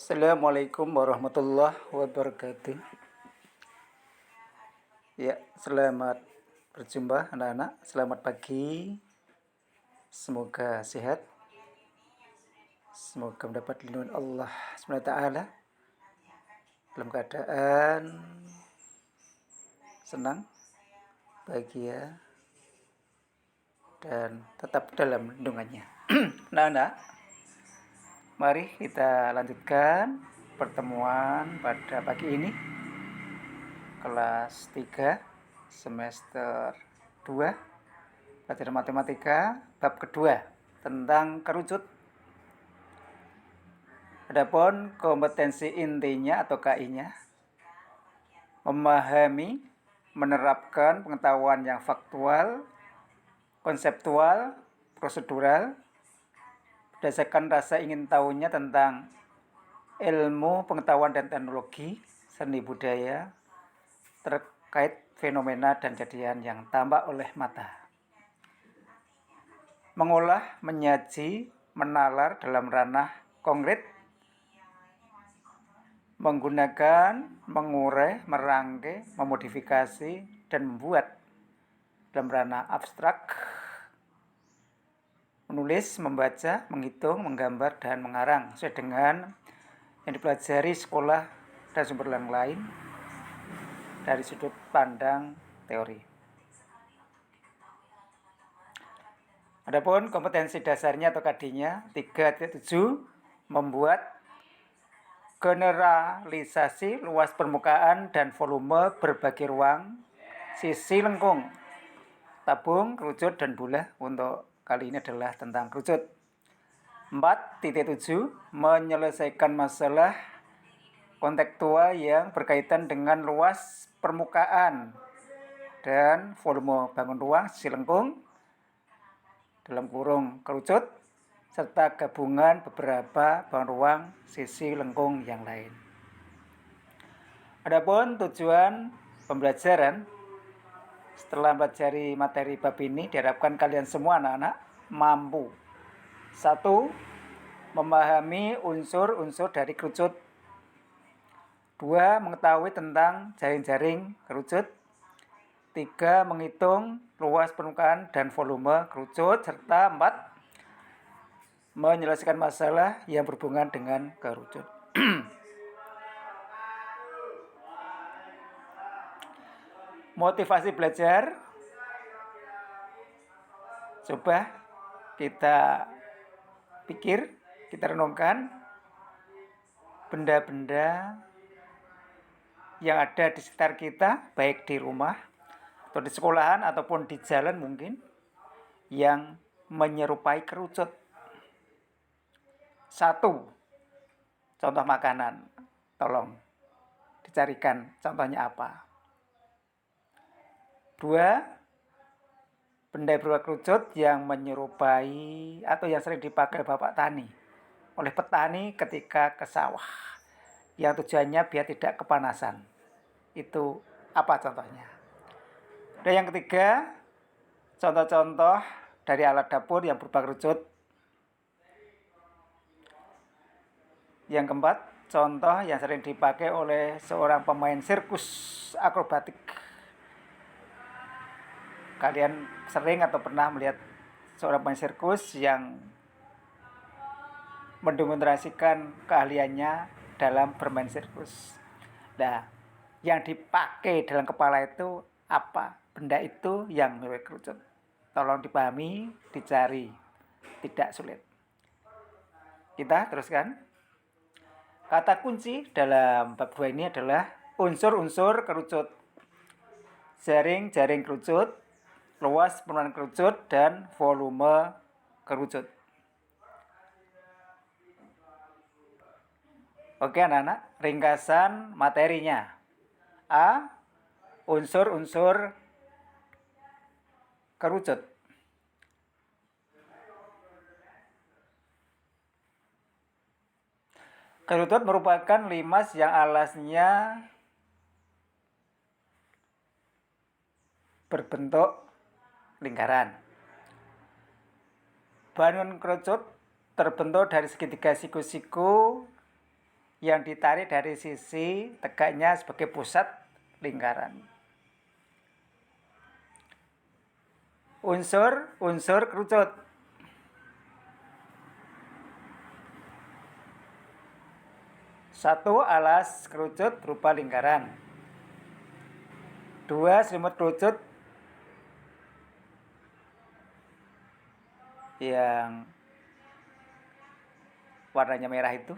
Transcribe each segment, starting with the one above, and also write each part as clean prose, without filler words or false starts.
Assalamualaikum warahmatullahi wabarakatuh. Ya, selamat berjumpa anak-anak. Selamat pagi. Semoga sehat. Semoga mendapat lindungan Allah SWT dalam keadaan senang, bahagia, dan tetap dalam lindungannya. Anak-anak, mari kita lanjutkan pertemuan pada pagi ini. Kelas 3 semester 2 pelajaran matematika bab kedua tentang kerucut. Adapun kompetensi intinya atau KI-nya memahami, menerapkan pengetahuan yang faktual, konseptual, prosedural berdasarkan rasa ingin tahunya tentang ilmu, pengetahuan dan teknologi, seni budaya terkait fenomena dan kejadian yang tampak oleh mata. Mengolah, menyaji, menalar dalam ranah konkret, menggunakan, mengurai, merangkai, memodifikasi, dan membuat dalam ranah abstrak, menulis, membaca, menghitung, menggambar, dan mengarang sesuai dengan yang dipelajari sekolah dan sumber yang lain dari sudut pandang teori. Adapun kompetensi dasarnya atau KD-nya 3.7 membuat generalisasi luas permukaan dan volume berbagai ruang, sisi lengkung, tabung, kerucut, dan bola. Untuk kali ini adalah tentang kerucut. 4.7 menyelesaikan masalah kontekstual yang berkaitan dengan luas permukaan dan volume bangun ruang, sisi lengkung, dalam kurung kerucut, serta gabungan beberapa bangun ruang, sisi lengkung yang lain. Adapun tujuan pembelajaran setelah mempelajari materi bab ini diharapkan kalian semua anak-anak mampu 1. Memahami unsur-unsur dari kerucut. 2. Mengetahui tentang jaring-jaring kerucut. 3. Menghitung luas permukaan dan volume kerucut. Serta 4. Menyelesaikan masalah yang berhubungan dengan kerucut. Motivasi belajar. Coba kita pikir, kita renungkan benda-benda yang ada di sekitar kita, baik di rumah atau di sekolahan ataupun di jalan mungkin, yang menyerupai kerucut. 1. Contoh makanan, tolong dicarikan contohnya apa. 2. Benda berupa kerucut yang menyerupai atau yang sering dipakai Bapak Tani oleh petani ketika ke sawah, yang tujuannya biar tidak kepanasan. Itu apa contohnya? Dan yang ketiga, contoh-contoh dari alat dapur yang berupa kerucut. Yang keempat, contoh yang sering dipakai oleh seorang pemain sirkus akrobatik. Kalian sering atau pernah melihat seorang pemain sirkus yang mendemonstrasikan keahliannya dalam bermain sirkus. Nah, yang dipakai dalam kepala itu apa? Benda itu yang mirip kerucut. Tolong dipahami, dicari, tidak sulit. Kita teruskan. Kata kunci dalam bab 2 ini adalah unsur-unsur kerucut. Jaring-jaring kerucut, luas permukaan kerucut, dan volume kerucut. Oke anak-anak, ringkasan materinya. A. Unsur-unsur kerucut. Kerucut merupakan limas yang alasnya berbentuk lingkaran. Bahan kerucut terbentuk dari segitiga siku-siku yang ditarik dari sisi tegaknya sebagai pusat lingkaran. Unsur kerucut. Satu, alas kerucut berupa lingkaran. Dua, selimut kerucut yang warnanya merah itu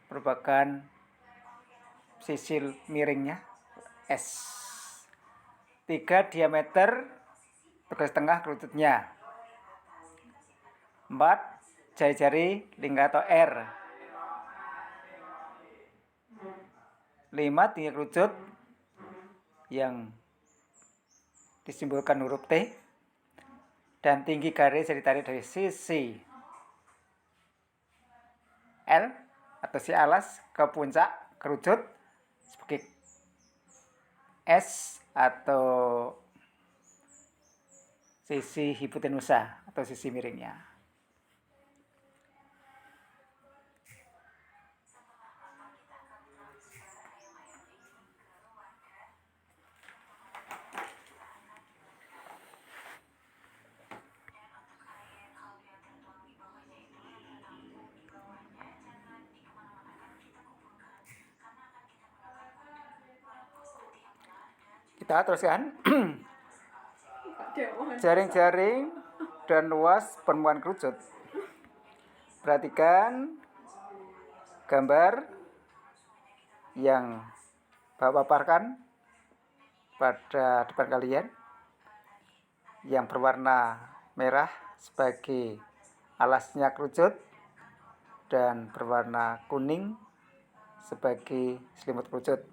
merupakan sisi miringnya S. 3, diameter bergaris tengah kerucutnya. 4, jari-jari lingkar atau R. 5, tinggi kerucut yang disimbolkan huruf T, dan tinggi garis yang ditarik dari sisi L atau si alas ke puncak kerucut sebagai S atau sisi hipotenusa atau sisi miringnya. Kita teruskan. Jaring-jaring dan luas permukaan kerucut. Perhatikan gambar yang Bapak paparkan pada depan kalian yang berwarna merah sebagai alasnya kerucut dan berwarna kuning sebagai selimut kerucut.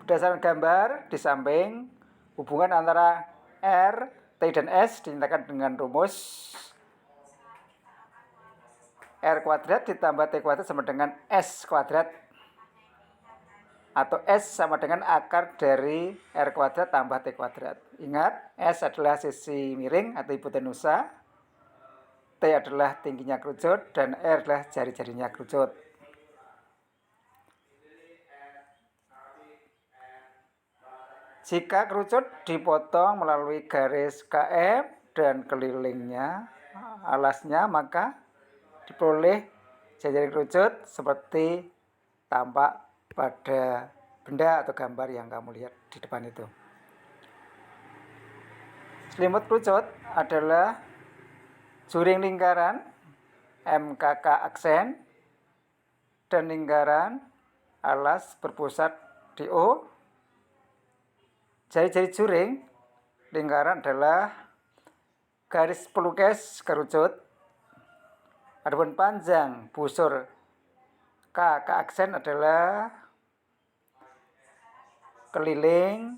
Berdasarkan gambar di samping, hubungan antara R, T, dan S dinyatakan dengan rumus R kuadrat ditambah T kuadrat sama dengan S kuadrat, atau S sama dengan akar dari R kuadrat tambah T kuadrat. Ingat, S adalah sisi miring atau hipotenusa, T adalah tingginya kerucut, dan R adalah jari-jarinya kerucut. Jika kerucut dipotong melalui garis KM dan kelilingnya alasnya, maka diperoleh jari-jari kerucut seperti tampak pada benda atau gambar yang kamu lihat di depan itu. Selimut kerucut adalah juring lingkaran MKK aksen dan lingkaran alas berpusat di O. Jari-jari juring lingkaran adalah garis pelukis kerucut. Adapun panjang busur K aksen adalah keliling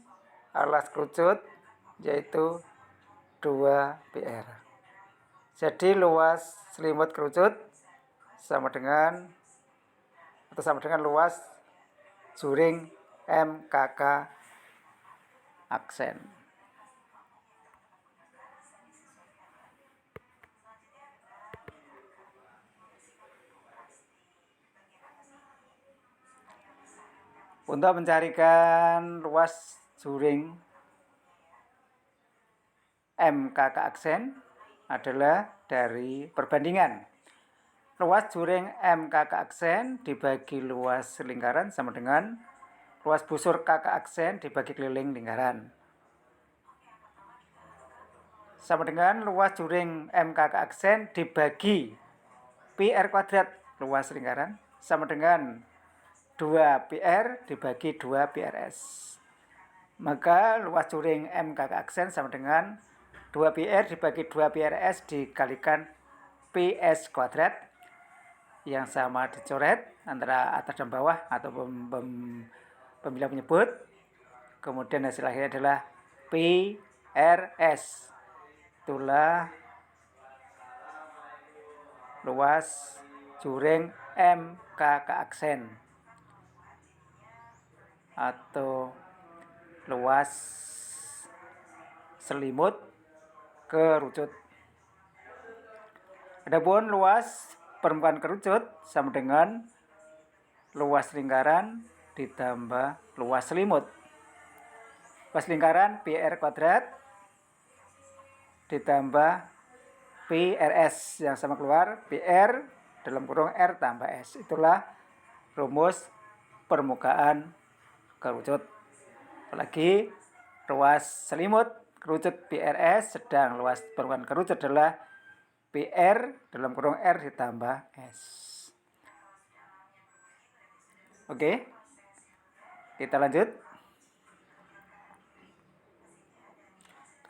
alas kerucut, yaitu 2 PR. Jadi luas selimut kerucut sama dengan luas juring MKK aksen. Untuk mencarikan luas juring MKK aksen adalah dari perbandingan. Luas juring MKK aksen dibagi luas lingkaran sama dengan luas busur KK aksen dibagi keliling lingkaran. Sama dengan luas juring MKK aksen dibagi PR kuadrat luas lingkaran sama dengan 2 PR dibagi 2 PRS. Maka luas juring MKK aksen sama dengan 2 PR dibagi 2 PRS dikalikan PS kuadrat yang sama dicoret antara atas dan bawah atau pemilihan menyebut. Kemudian hasil akhirnya adalah PRS. Itulah luas juring MKK aksen atau luas selimut kerucut. Adapun luas permukaan kerucut sama dengan luas lingkaran ditambah luas selimut. Luas lingkaran PR kuadrat ditambah PRS yang sama keluar, PR dalam kurung R tambah S. Itulah rumus permukaan kerucut. Apalagi luas selimut kerucut PRS, sedang luas permukaan kerucut adalah PR dalam kurung R ditambah S. Oke, kita lanjut.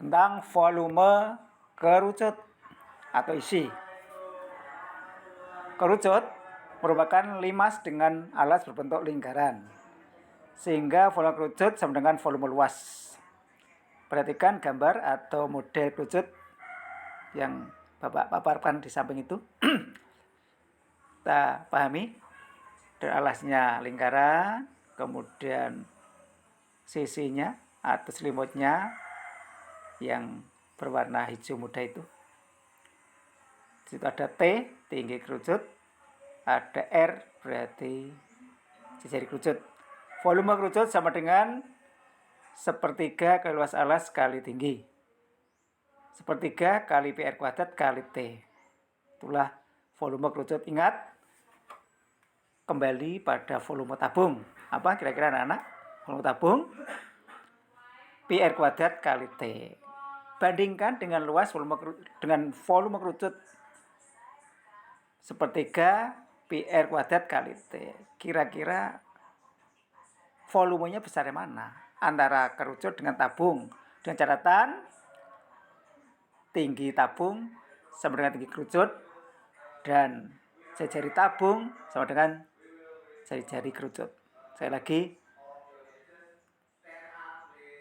Tentang volume kerucut atau isi. Kerucut merupakan limas dengan alas berbentuk lingkaran, sehingga volume kerucut sama dengan volume luas. Perhatikan gambar atau model kerucut yang Bapak paparkan di samping itu. Kita pahami, alasnya lingkaran, kemudian sisinya atau selimutnya yang berwarna hijau muda itu. Di situ ada T, tinggi kerucut, ada R, berarti jari kerucut. Volume kerucut sama dengan sepertiga kali luas alas kali tinggi. Sepertiga kali PR kuadrat kali T. Itulah volume kerucut. Ingat, kembali pada volume tabung. Apa kira-kira anak-anak? Volume tabung PR kuadrat kali T. Bandingkan dengan luas volume kerucut sepertiga PR kuadrat kali T. Kira-kira volumenya besar yang mana? Antara kerucut dengan tabung. Dengan catatan tinggi tabung sama dengan tinggi kerucut, dan jari tabung sama dengan jari kerucut. Sekali lagi,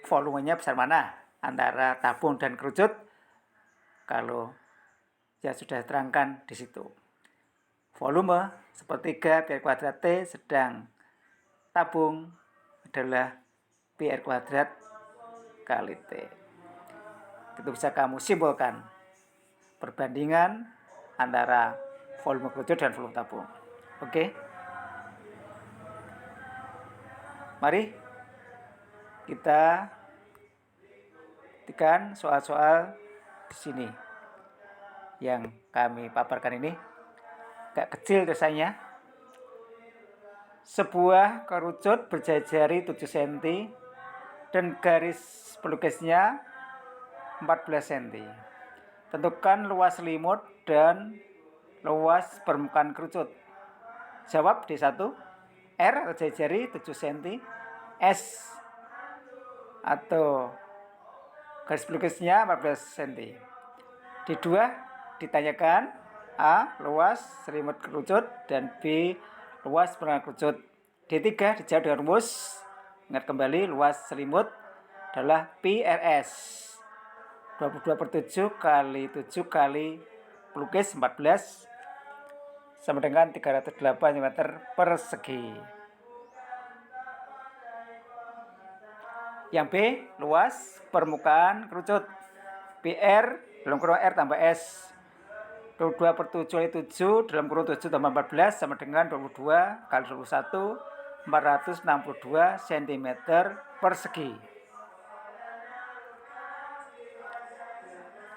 volumenya besar mana antara tabung dan kerucut? Kalau ya sudah terangkan di situ. Volume sepertiga PR kuadrat T, sedang tabung adalah PR kuadrat kali T. Itu bisa kamu simpulkan perbandingan antara volume kerucut dan volume tabung. Oke. Mari kita perhatikan soal-soal di sini yang kami paparkan ini. Agak kecil tulisannya. Sebuah kerucut berjari-jari 7 cm dan garis pelukisnya 14 cm. Tentukan luas selimut dan luas permukaan kerucut. Jawab D1. R atau jari-jari 7 cm. S atau garis pelukisnya 14 cm. D2 ditanyakan A. luas selimut kerucut dan B. luas permukaan kerucut. D3 dijawab dengan rumus. Ingat kembali, luas selimut adalah PRS. 22/7 kali 7 kali pelukis 14 sama dengan 308 cm persegi. Yang B, luas permukaan kerucut PR dalam kurung R tambah S. 22/7 kali 7 dalam kurung 7 tambah 14 sama dengan 22 kali 21, 462 cm persegi.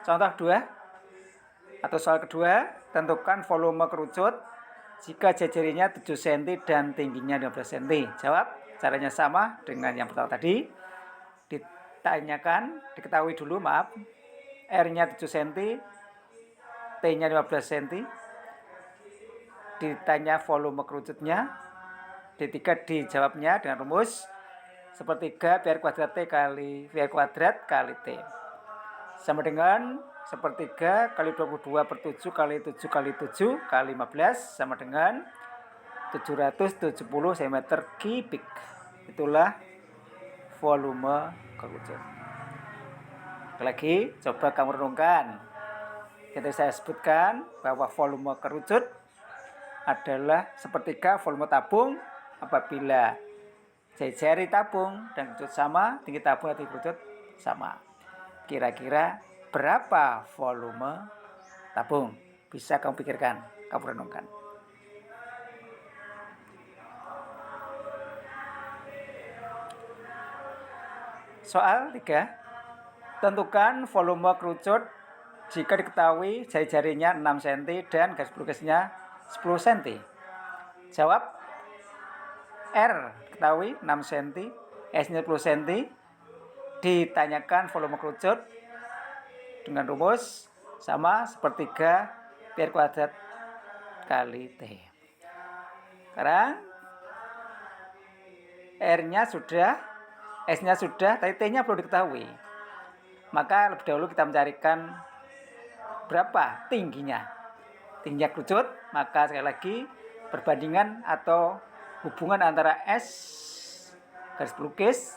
Contoh 2 atau soal kedua, tentukan volume kerucut jika jari-jarinya 7 cm dan tingginya 15 cm. Jawab, caranya sama dengan yang pertama tadi. Diketahui dulu, R-nya 7 cm, T-nya 15 cm. Ditanya volume kerucutnya. D3 dijawabnya dengan rumus sepertiga PR kuadrat T kali PR kuadrat kali T. Sama dengan sepertiga kali 22/7 kali 7 kali 7 kali 15 sama dengan 770 cm3. Itulah volume kerucut. Lagi coba kamu renungkan. Jadi saya sebutkan bahwa volume kerucut adalah sepertiga volume tabung apabila jari-jari tabung dan kerucut sama, tinggi tabung dan tinggi kerucut sama. Kira-kira berapa volume tabung? Bisa kamu pikirkan. kamu renungkan. Soal 3. Tentukan volume kerucut jika diketahui jari-jarinya 6 cm dan garis pelukisnya 10 cm. Jawab. R ketahui 6 cm, S-nya 10 cm. Ditanyakan volume kerucut dengan rumus sama sepertiga pi r kuadrat kali T. Sekarang R-nya sudah, S-nya sudah, tapi T-nya perlu diketahui. Maka lebih dahulu kita mencarikan berapa tingginya. Tingginya kerucut, maka sekali lagi perbandingan atau hubungan antara S garis pelukis,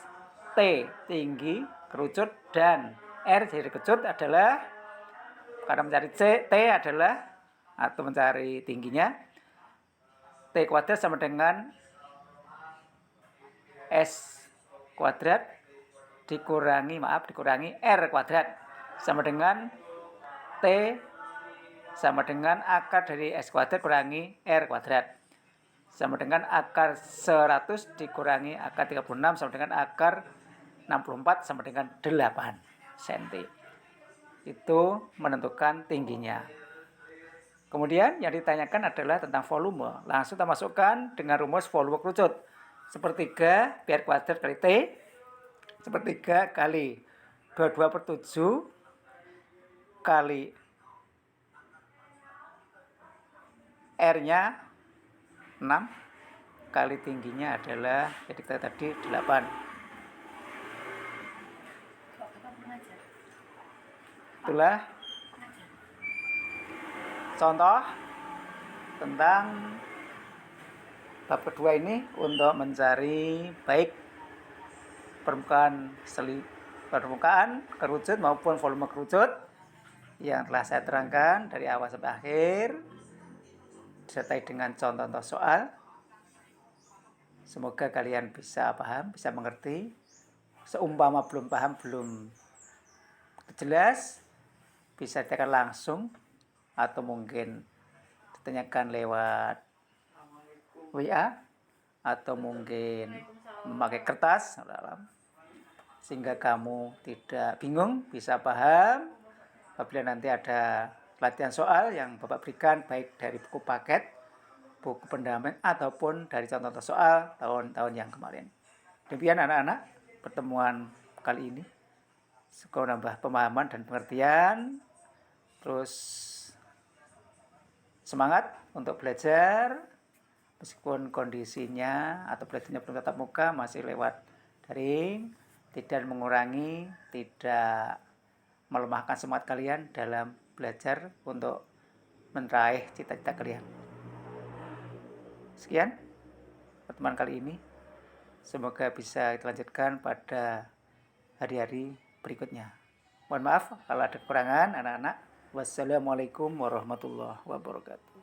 T tinggi kerucut, dan R jari kerucut adalah, karena mencari T adalah atau mencari tingginya, T kuadrat sama dengan S kuadrat dikurangi R kuadrat sama dengan T sama dengan akar dari S kuadrat kurangi R kuadrat sama dengan akar 100 dikurangi akar 36 sama dengan akar 64 sama dengan 8 cm. Itu menentukan tingginya. Kemudian yang ditanyakan adalah tentang volume. Langsung kita masukkan dengan rumus volume kerucut. Sepertiga pi r kuadrat kali T. Sepertiga kali 22/7 kali R-nya 6 kali tingginya adalah, jadi kita tadi 8. Itulah contoh tentang bab kedua ini untuk mencari baik permukaan kerucut maupun volume kerucut yang telah saya terangkan dari awal sampai akhir, disertai dengan contoh-contoh soal. Semoga kalian bisa paham, bisa mengerti. Seumpama belum paham, belum jelas, bisa ditanyakan langsung atau mungkin ditanyakan lewat WA atau mungkin memakai kertas sehingga kamu tidak bingung, bisa paham. Apabila nanti ada latihan soal yang Bapak berikan baik dari buku paket, buku pendamping ataupun dari contoh soal tahun-tahun yang kemarin. Demikian anak-anak pertemuan kali ini. Semoga nambah pemahaman dan pengertian. Terus semangat untuk belajar meskipun kondisinya atau belajarnya belum tatap muka, masih lewat daring, tidak mengurangi, tidak melemahkan semangat kalian dalam belajar untuk meraih cita-cita kalian. Sekian pertemuan kali ini. Semoga bisa kita lanjutkan pada hari-hari berikutnya. Mohon maaf kalau ada kekurangan anak-anak. Wassalamualaikum warahmatullahi wabarakatuh.